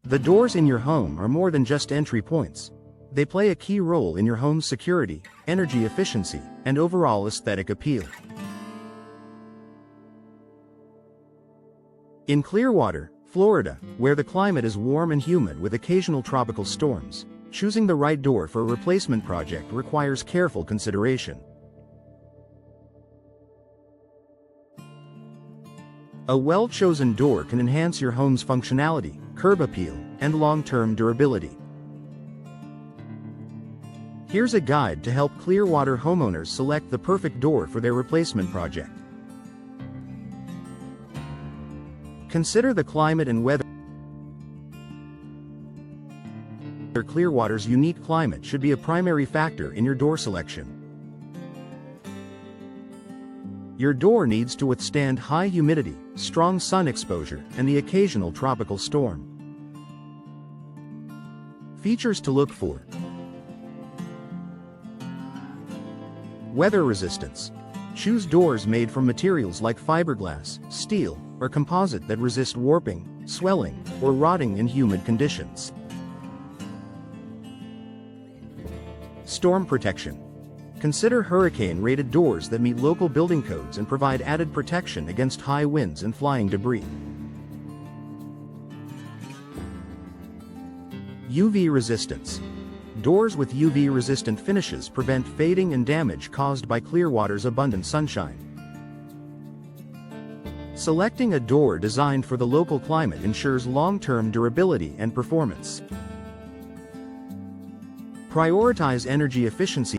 The doors in your home are more than just entry points. They play a key role in your home's security, energy efficiency, and overall aesthetic appeal. In Clearwater, Florida, where the climate is warm and humid with occasional tropical storms, choosing the right door for a replacement project requires careful consideration. A well-chosen door can enhance your home's functionality, curb appeal, and long-term durability. Here's a guide to help Clearwater homeowners select the perfect door for their replacement project. Consider the climate and weather. Clearwater's unique climate should be a primary factor in your door selection. Your door needs to withstand high humidity, strong sun exposure, and the occasional tropical storm. Features to look for: weather resistance. Choose doors made from materials like fiberglass, steel, or composite that resist warping, swelling, or rotting in humid conditions. Storm protection. Consider hurricane-rated doors that meet local building codes and provide added protection against high winds and flying debris. UV resistance. Doors with UV-resistant finishes prevent fading and damage caused by Clearwater's abundant sunshine. Selecting a door designed for the local climate ensures long-term durability and performance. Prioritize energy efficiency.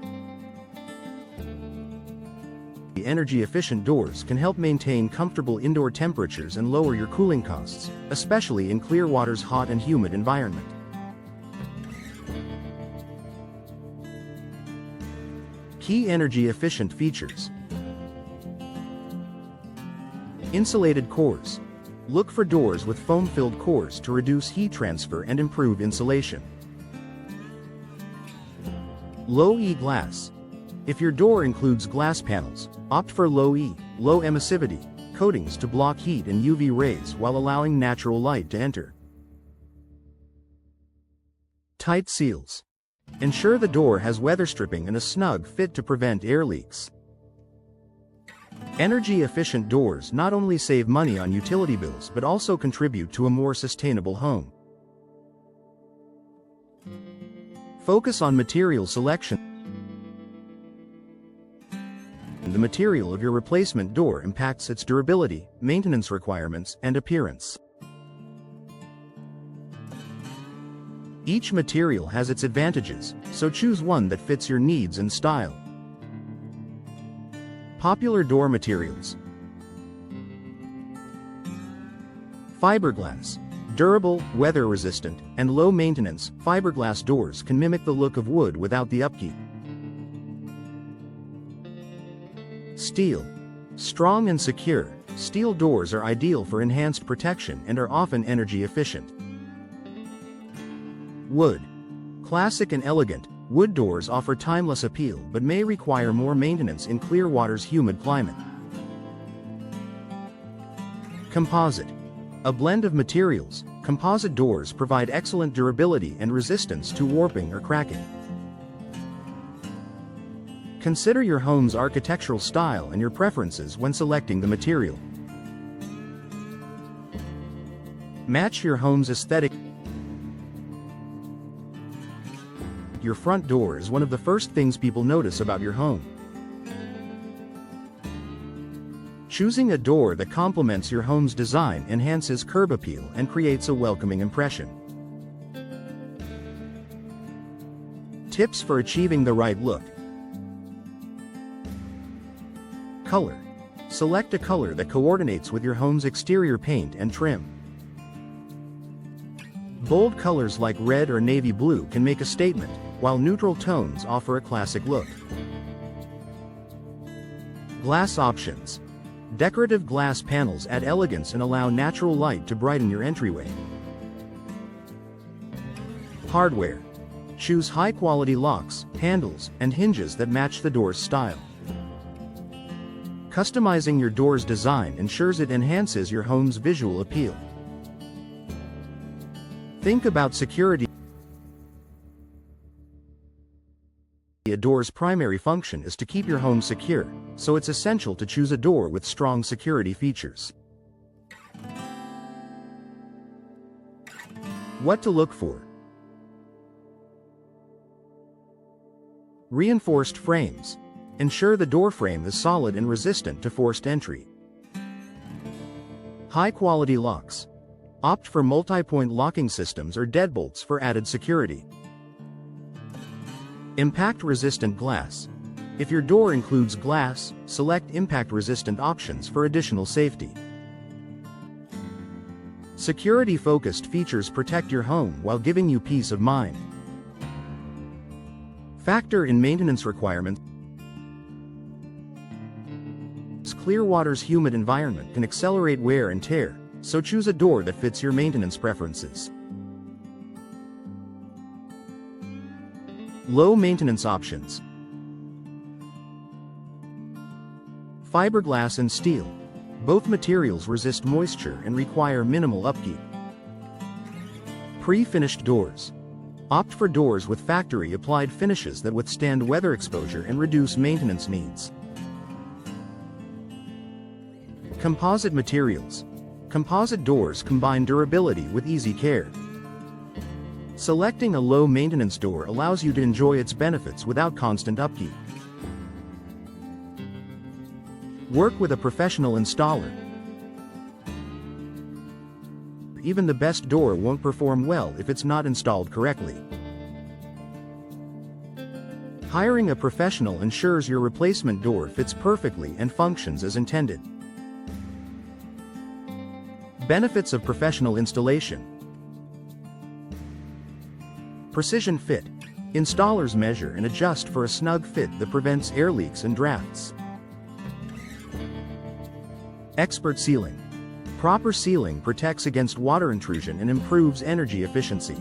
Energy-efficient doors can help maintain comfortable indoor temperatures and lower your cooling costs, especially in Clearwater's hot and humid environment. Key energy-efficient features. Insulated cores. Look for doors with foam-filled cores to reduce heat transfer and improve insulation. Low-E glass. If your door includes glass panels, opt for low-E, low emissivity, coatings to block heat and UV rays while allowing natural light to enter. Tight seals. Ensure the door has weather stripping and a snug fit to prevent air leaks. Energy-efficient doors not only save money on utility bills but also contribute to a more sustainable home. Focus on material selection. The material of your replacement door impacts its durability, maintenance requirements, and appearance. Each material has its advantages, so choose one that fits your needs and style. Popular door materials. Fiberglass. Durable, weather-resistant, and low-maintenance, fiberglass doors can mimic the look of wood without the upkeep. Steel. Strong and secure, steel doors are ideal for enhanced protection and are often energy efficient. Wood. Classic and elegant, wood doors offer timeless appeal but may require more maintenance in Clearwater's humid climate. Composite. A blend of materials, composite doors provide excellent durability and resistance to warping or cracking. Consider your home's architectural style and your preferences when selecting the material. Match your home's aesthetic. Your front door is one of the first things people notice about your home. Choosing a door that complements your home's design enhances curb appeal and creates a welcoming impression. Tips for achieving the right look. Color. Select a color that coordinates with your home's exterior paint and trim. Bold colors like red or navy blue can make a statement, while neutral tones offer a classic look. Glass options. Decorative glass panels add elegance and allow natural light to brighten your entryway. Hardware. Choose high-quality locks, handles, and hinges that match the door's style. Customizing your door's design ensures it enhances your home's visual appeal. Think about security. A door's primary function is to keep your home secure, so it's essential to choose a door with strong security features. What to look for? Reinforced frames. Ensure the door frame is solid and resistant to forced entry. High-quality locks. Opt for multi-point locking systems or deadbolts for added security. Impact-resistant glass. If your door includes glass, select impact-resistant options for additional safety. Security-focused features protect your home while giving you peace of mind. Factor in maintenance requirements. Clearwater's humid environment can accelerate wear and tear, so choose a door that fits your maintenance preferences. Low maintenance options. Fiberglass and steel. Both materials resist moisture and require minimal upkeep. Pre-finished doors. Opt for doors with factory-applied finishes that withstand weather exposure and reduce maintenance needs. Composite materials. Composite doors combine durability with easy care. Selecting a low-maintenance door allows you to enjoy its benefits without constant upkeep. Work with a professional installer. Even the best door won't perform well if it's not installed correctly. Hiring a professional ensures your replacement door fits perfectly and functions as intended. Benefits of professional installation. Precision fit. Installers measure and adjust for a snug fit that prevents air leaks and drafts. Expert sealing. Proper sealing protects against water intrusion and improves energy efficiency.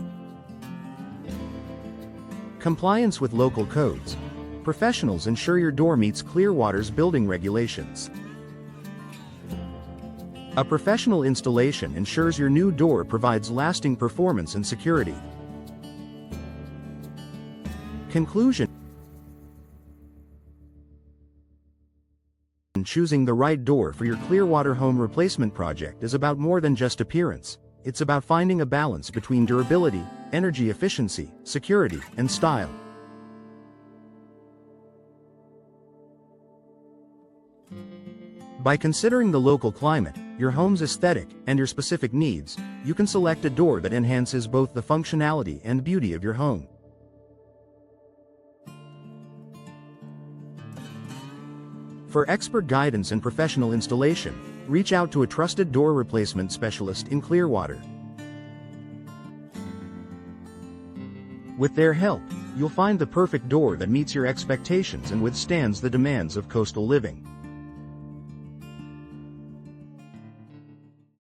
Compliance with local codes. Professionals ensure your door meets Clearwater's building regulations. A professional installation ensures your new door provides lasting performance and security. Conclusion. Choosing the right door for your Clearwater home replacement project is about more than just appearance. It's about finding a balance between durability, energy efficiency, security, and style. By considering the local climate, your home's aesthetic, and your specific needs, you can select a door that enhances both the functionality and beauty of your home. For expert guidance and professional installation, reach out to a trusted door replacement specialist in Clearwater. With their help, you'll find the perfect door that meets your expectations and withstands the demands of coastal living.